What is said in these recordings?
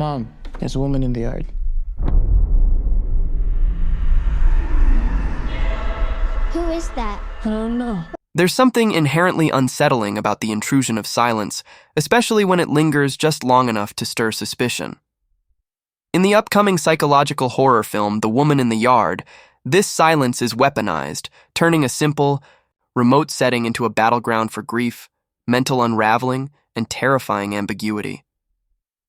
Mom, there's a woman in the yard. Who is that? I don't know. There's something inherently unsettling about the intrusion of silence, especially when it lingers just long enough to stir suspicion. In the upcoming psychological horror film, The Woman in the Yard, this silence is weaponized, turning a simple, remote setting into a battleground for grief, mental unraveling, and terrifying ambiguity.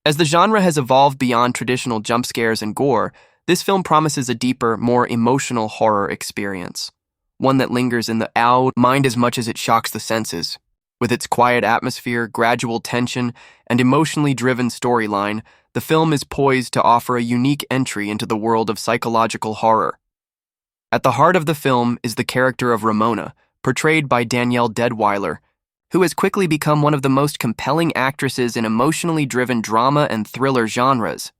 As the genre has evolved beyond traditional jump scares and gore, this film promises a deeper, more emotional horror experience, one that lingers in the mind as much as it shocks the senses. With its quiet atmosphere, gradual tension, and emotionally driven storyline, the film is poised to offer a unique entry into the world of psychological horror. At the heart of the film is the character of Ramona, portrayed by Danielle Deadwyler, who has quickly become one of the most compelling actresses in emotionally driven drama and thriller genres.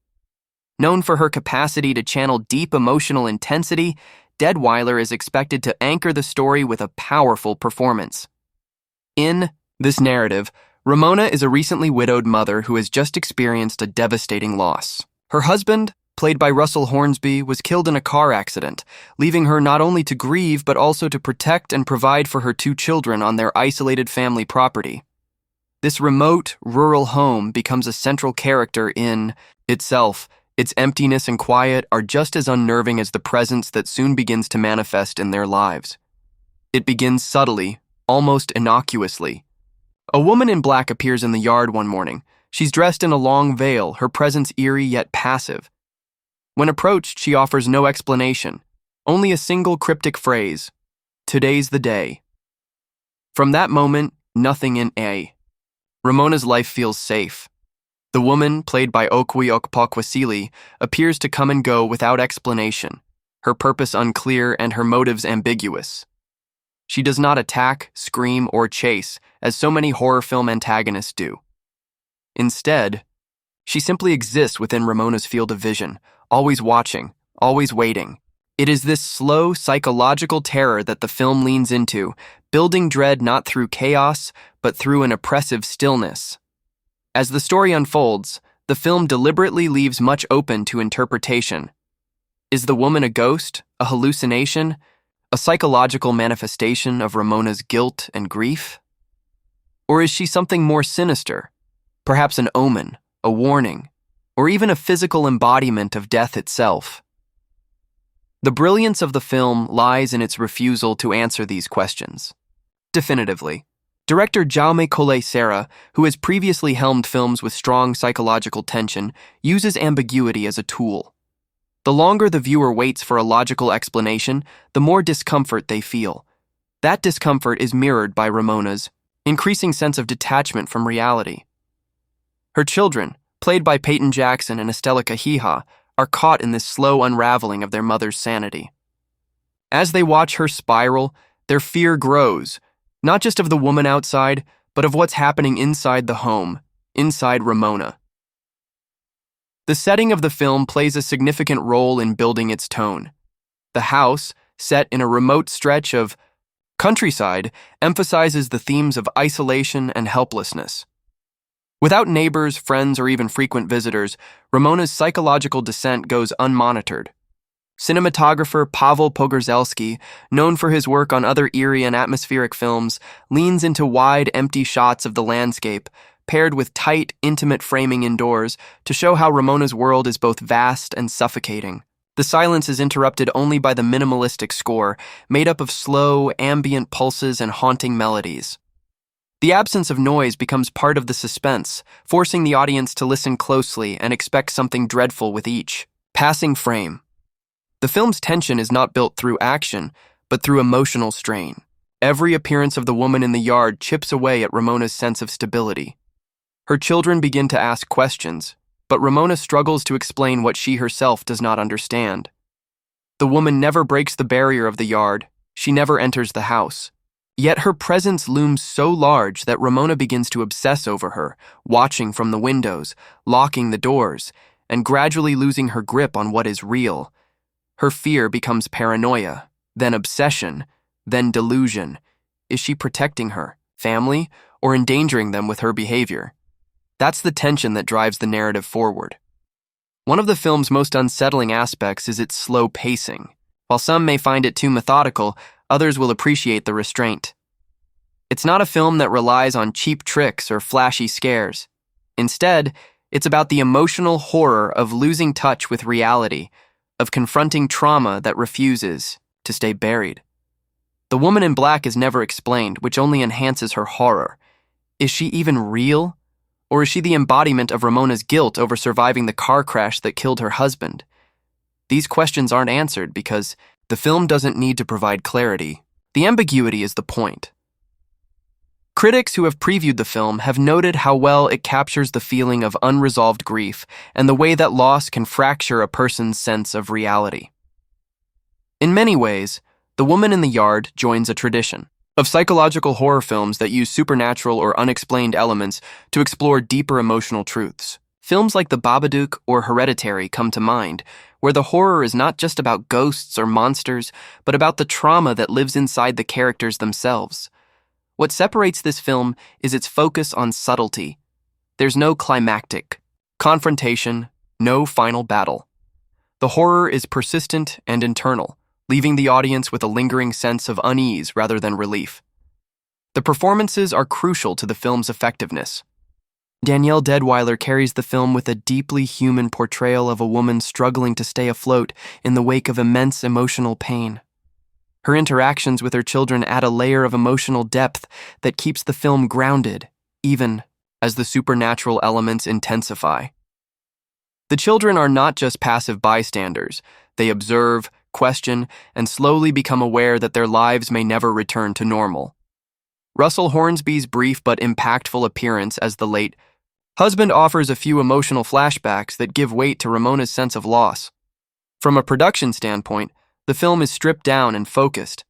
Known for her capacity to channel deep emotional intensity, Deadwyler is expected to anchor the story with a powerful performance. In this narrative, Ramona is a recently widowed mother who has just experienced a devastating loss. Her husband, played by Russell Hornsby, was killed in a car accident, leaving her not only to grieve but also to protect and provide for her 2 children on their isolated family property. This remote, rural home becomes a central character in itself. Its emptiness and quiet are just as unnerving as the presence that soon begins to manifest in their lives. It begins subtly, almost innocuously. A woman in black appears in the yard one morning. She's dressed in a long veil, her presence eerie yet passive. When approached, she offers no explanation, only a single cryptic phrase, "Today's the day." From that moment, nothing in A. Ramona's life feels safe. The woman, played by Okwui Okpokwasili, appears to come and go without explanation, her purpose unclear and her motives ambiguous. She does not attack, scream, or chase, as so many horror film antagonists do. Instead, she simply exists within Ramona's field of vision, always watching, always waiting. It is this slow, psychological terror that the film leans into, building dread not through chaos, but through an oppressive stillness. As the story unfolds, the film deliberately leaves much open to interpretation. Is the woman a ghost, a hallucination, a psychological manifestation of Ramona's guilt and grief? Or is she something more sinister, perhaps an omen, a warning, or even a physical embodiment of death itself? The brilliance of the film lies in its refusal to answer these questions. Definitively, director Jaume Collet-Serra, who has previously helmed films with strong psychological tension, uses ambiguity as a tool. The longer the viewer waits for a logical explanation, the more discomfort they feel. That discomfort is mirrored by Ramona's increasing sense of detachment from reality. Her children, played by Peyton and Estella Kahiha, are caught in this slow unraveling of their mother's sanity. As they watch her spiral, their fear grows, not just of the woman outside, but of what's happening inside the home, inside Ramona. The setting of the film plays a significant role in building its tone. The house, set in a remote stretch of countryside, emphasizes the themes of isolation and helplessness. Without neighbors, friends, or even frequent visitors, Ramona's psychological descent goes unmonitored. Cinematographer Pawel Pogorzelski, known for his work on other eerie and atmospheric films, leans into wide, empty shots of the landscape, paired with tight, intimate framing indoors, to show how Ramona's world is both vast and suffocating. The silence is interrupted only by the minimalistic score, made up of slow, ambient pulses and haunting melodies. The absence of noise becomes part of the suspense, forcing the audience to listen closely and expect something dreadful with each passing frame. The film's tension is not built through action, but through emotional strain. Every appearance of the woman in the yard chips away at Ramona's sense of stability. Her children begin to ask questions, but Ramona struggles to explain what she herself does not understand. The woman never breaks the barrier of the yard. She never enters the house. Yet her presence looms so large that Ramona begins to obsess over her, watching from the windows, locking the doors, and gradually losing her grip on what is real. Her fear becomes paranoia, then obsession, then delusion. Is she protecting her family or endangering them with her behavior? That's the tension that drives the narrative forward. One of the film's most unsettling aspects is its slow pacing. While some may find it too methodical, others will appreciate the restraint. It's not a film that relies on cheap tricks or flashy scares. Instead, it's about the emotional horror of losing touch with reality, of confronting trauma that refuses to stay buried. The woman in black is never explained, which only enhances her horror. Is she even real? Or is she the embodiment of Ramona's guilt over surviving the car crash that killed her husband? These questions aren't answered because the film doesn't need to provide clarity. The ambiguity is the point. Critics who have previewed the film have noted how well it captures the feeling of unresolved grief and the way that loss can fracture a person's sense of reality. In many ways, The Woman in the Yard joins a tradition of psychological horror films that use supernatural or unexplained elements to explore deeper emotional truths. Films like The Babadook or Hereditary come to mind, where the horror is not just about ghosts or monsters, but about the trauma that lives inside the characters themselves. What separates this film is its focus on subtlety. There's no climactic confrontation, no final battle. The horror is persistent and internal, leaving the audience with a lingering sense of unease rather than relief. The performances are crucial to the film's effectiveness. Danielle Deadwyler carries the film with a deeply human portrayal of a woman struggling to stay afloat in the wake of immense emotional pain. Her interactions with her children add a layer of emotional depth that keeps the film grounded, even as the supernatural elements intensify. The children are not just passive bystanders. They observe, question, and slowly become aware that their lives may never return to normal. Russell Hornsby's brief but impactful appearance as the late husband offers a few emotional flashbacks that give weight to Ramona's sense of loss. From a production standpoint, the film is stripped down and focused.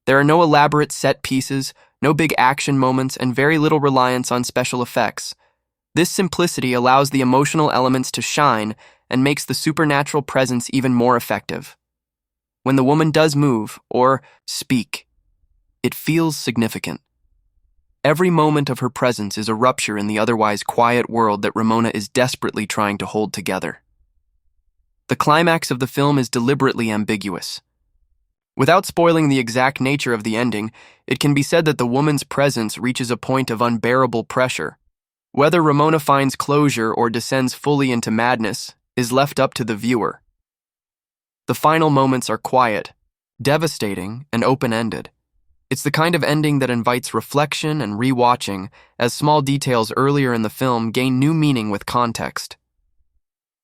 There are no elaborate set pieces, no big action moments, and very little reliance on special effects. This simplicity allows the emotional elements to shine and makes the supernatural presence even more effective. When the woman does move, or speak, it feels significant. Every moment of her presence is a rupture in the otherwise quiet world that Ramona is desperately trying to hold together. The climax of the film is deliberately ambiguous. Without spoiling the exact nature of the ending, it can be said that the woman's presence reaches a point of unbearable pressure. Whether Ramona finds closure or descends fully into madness is left up to the viewer. The final moments are quiet, devastating, and open-ended. It's the kind of ending that invites reflection and rewatching, as small details earlier in the film gain new meaning with context.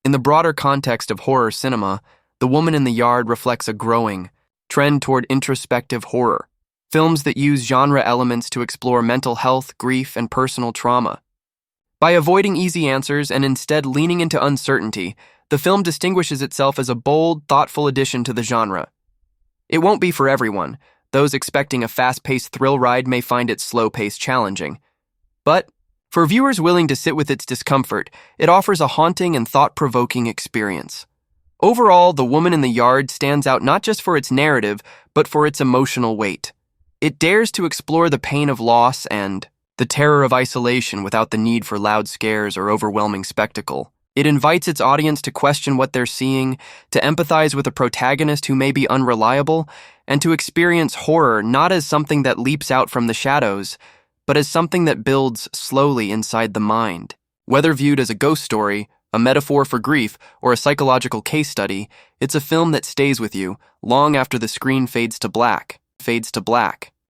In the broader context of horror cinema, The Woman in the Yard reflects a growing trend toward introspective horror, films that use genre elements to explore mental health, grief, and personal trauma. By avoiding easy answers and instead leaning into uncertainty, the film distinguishes itself as a bold, thoughtful addition to the genre. It won't be for everyone. Those expecting a fast-paced thrill ride may find its slow pace challenging. But for viewers willing to sit with its discomfort, it offers a haunting and thought-provoking experience. Overall, The Woman in the Yard stands out not just for its narrative, but for its emotional weight. It dares to explore the pain of loss and the terror of isolation without the need for loud scares or overwhelming spectacle. It invites its audience to question what they're seeing, to empathize with a protagonist who may be unreliable, and to experience horror not as something that leaps out from the shadows, but as something that builds slowly inside the mind. Whether viewed as a ghost story, a metaphor for grief, or a psychological case study, it's a film that stays with you long after the screen fades to black.